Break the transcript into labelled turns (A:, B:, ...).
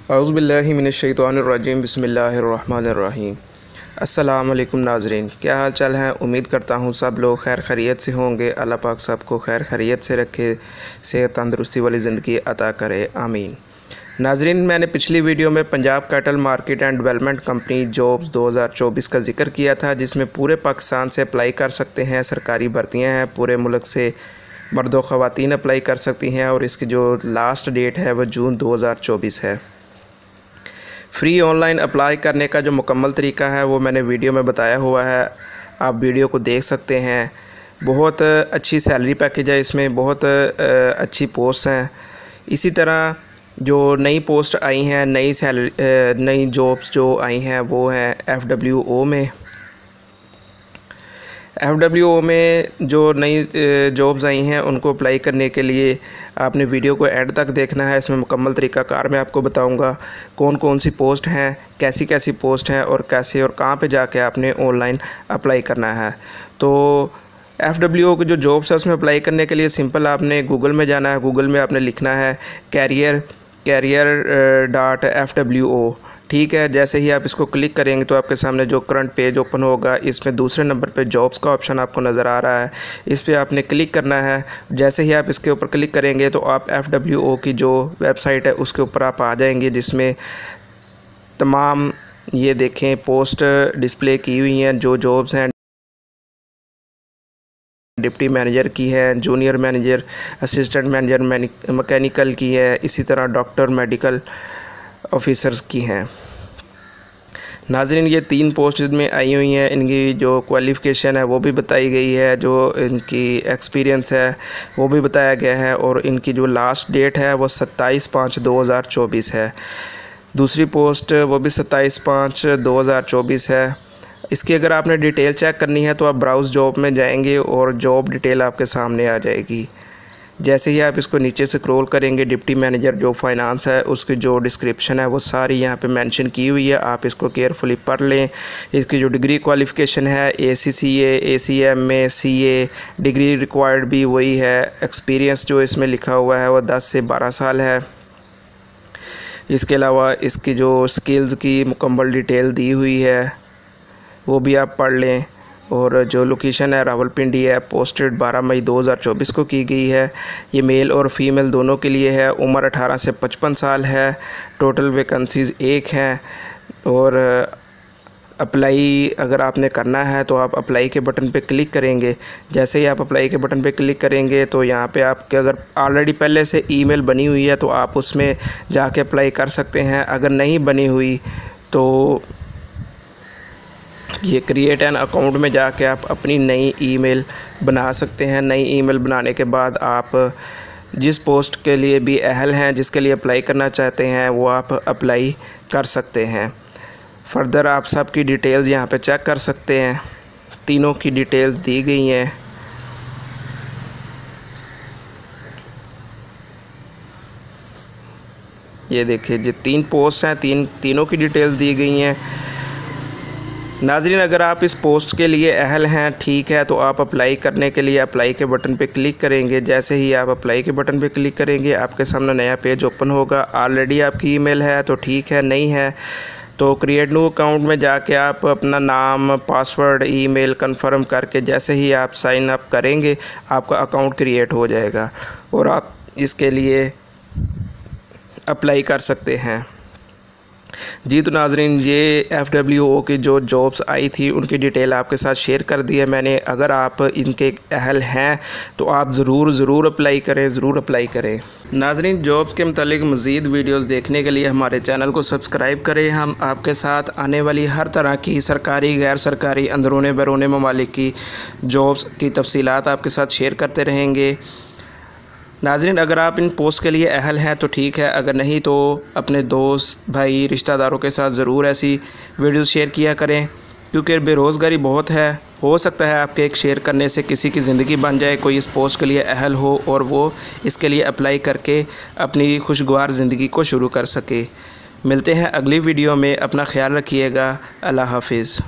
A: औज़ुबिल्लाहि मिनश्शैतानिर्रजीम बिस्मिल्लाहिर्रहमानिर्रहीम। अस्सलाम वालेकुम नाज़रीन, क्या हाल चाल हैं। उम्मीद करता हूँ सब लोग खैर खैरियत से होंगे। अल्लाह पाक सबको खैर खैरियत से रखे, सेहत तंदुरुस्ती वाली ज़िंदगी अता करे, आमीन। नाज़रीन, मैंने पिछली वीडियो में Punjab cattle market and development company jobs 2024 का जिक्र किया था, जिसमें पूरे पाकिस्तान से अप्लाई कर सकते हैं। सरकारी भर्तियाँ हैं, पूरे मुल्क से मर्द व ख़वातीन अप्लाई कर सकती हैं और इसकी जो लास्ट डेट है वह जून 2024 है। फ्री ऑनलाइन अप्लाई करने का जो मुकम्मल तरीका है वो मैंने वीडियो में बताया हुआ है, आप वीडियो को देख सकते हैं। बहुत अच्छी सैलरी पैकेज है, इसमें बहुत अच्छी पोस्ट हैं। इसी तरह जो नई पोस्ट आई हैं, नई जॉब्स जो आई हैं वो हैं FWO में। FWO में जो नई जॉब्स आई हैं उनको अप्लाई करने के लिए आपने वीडियो को एंड तक देखना है। इसमें मुकम्मल तरीक़ाकार मैं आपको बताऊंगा कौन कौन सी पोस्ट हैं, कैसी कैसी पोस्ट हैं और कैसे और कहां पे जाके आपने ऑनलाइन अप्लाई करना है। तो FWO की जो जॉब्स है उसमें अप्लाई करने के लिए सिंपल आपने गूगल में जाना है। गूगल में आपने लिखना है career.fwo, ठीक है। जैसे ही आप इसको क्लिक करेंगे तो आपके सामने जो करंट पेज ओपन होगा, इसमें दूसरे नंबर पे जॉब्स का ऑप्शन आपको नज़र आ रहा है। इस पर आपने क्लिक करना है। जैसे ही आप इसके ऊपर क्लिक करेंगे तो आप FWO की जो वेबसाइट है उसके ऊपर आप आ जाएंगे, जिसमें तमाम ये देखें पोस्ट डिस्प्ले की हुई हैं। जो जॉब्स हैं डिप्टी मैनेजर की है, junior manager, assistant manager mechanical की है, इसी तरह डॉक्टर मेडिकल ऑफिसर्स की हैं। नाज़रीन, ये 3 पोस्ट में आई हुई हैं। इनकी जो क्वालिफ़िकेशन है वो भी बताई गई है, जो इनकी एक्सपीरियंस है वो भी बताया गया है और इनकी जो लास्ट डेट है वो 27/5/2024 है। दूसरी पोस्ट वो भी 27/5/2024 है। इसकी अगर आपने डिटेल चेक करनी है तो आप ब्राउज़ जॉब में जाएंगे और जॉब डिटेल आपके सामने आ जाएगी। जैसे ही आप इसको नीचे से स्क्रॉल करेंगे, डिप्टी मैनेजर जो फाइनेंस है उसकी जो डिस्क्रिप्शन है वो सारी यहाँ पे मेंशन की हुई है। आप इसको केयरफुली पढ़ लें। इसकी जो डिग्री क्वालिफ़िकेशन है ACCA, ACMA, CA degree required भी वही है। एक्सपीरियंस जो इसमें लिखा हुआ है वो 10 से 12 साल है। इसके अलावा इसकी जो स्किल्स की मुकम्मल डिटेल दी हुई है वो भी आप पढ़ लें। और जो लोकेशन है रावलपिंडी है। पोस्टेड 12 मई 2024 को की गई है। ये मेल और फीमेल दोनों के लिए है। उम्र 18 से 55 साल है। टोटल वैकेंसीज़ 1 हैं। और अप्लाई अगर आपने करना है तो आप अप्लाई के बटन पे क्लिक करेंगे। जैसे ही आप अप्लाई के बटन पे क्लिक करेंगे तो यहाँ पे आपके अगर ऑलरेडी पहले से ईमेल बनी हुई है तो आप उसमें जाके अप्लाई कर सकते हैं। अगर नहीं बनी हुई तो ये क्रिएट एन अकाउंट में जाके आप अपनी नई ईमेल बना सकते हैं। नई ईमेल बनाने के बाद आप जिस पोस्ट के लिए भी अहल हैं, जिसके लिए अप्लाई करना चाहते हैं, वो आप अप्लाई कर सकते हैं। फर्दर आप सब की डिटेल्स यहाँ पे चेक कर सकते हैं। तीनों की डिटेल्स दी गई हैं। ये देखिए, जो 3 पोस्ट हैं, तीनों की डिटेल्स दी गई हैं। नाज़रीन, अगर आप इस पोस्ट के लिए अहल हैं, ठीक है, तो आप अप्लाई करने के लिए अप्लाई के बटन पे क्लिक करेंगे। जैसे ही आप अप्लाई के बटन पे क्लिक करेंगे आपके सामने नया पेज ओपन होगा। ऑलरेडी आपकी ईमेल है तो ठीक है, नहीं है तो क्रिएट न्यू अकाउंट में जाके आप अपना नाम, पासवर्ड, ईमेल कंफर्म करके जैसे ही आप साइन अप करेंगे आपका अकाउंट क्रिएट हो जाएगा और आप इसके लिए अप्लाई कर सकते हैं। जी तो नाज़रीन, ये FWO की जो जॉब्स आई थी उनकी डिटेल आपके साथ शेयर कर दी है मैंने। अगर आप इनके अहल हैं तो आप ज़रूर अप्लाई करें। नाज़रीन, जॉब्स के मुतालिक मज़ीद वीडियोस देखने के लिए हमारे चैनल को सब्सक्राइब करें। हम आपके साथ आने वाली हर तरह की सरकारी, गैर सरकारी, अंदरूनी बैरूनी ममालिक की जॉब्स की तफसीलात आपके साथ शेयर करते रहेंगे। नाज़रीन, अगर आप इन पोस्ट के लिए अहल हैं तो ठीक है, अगर नहीं तो अपने दोस्त, भाई, रिश्तेदारों के साथ ज़रूर ऐसी वीडियोस शेयर किया करें, क्योंकि बेरोज़गारी बहुत है। हो सकता है आपके एक शेयर करने से किसी की ज़िंदगी बन जाए, कोई इस पोस्ट के लिए अहल हो और वो इसके लिए अप्लाई करके अपनी खुशगवार ज़िंदगी को शुरू कर सके। मिलते हैं अगली वीडियो में। अपना ख्याल रखिएगा। अल्लाह हाफिज़।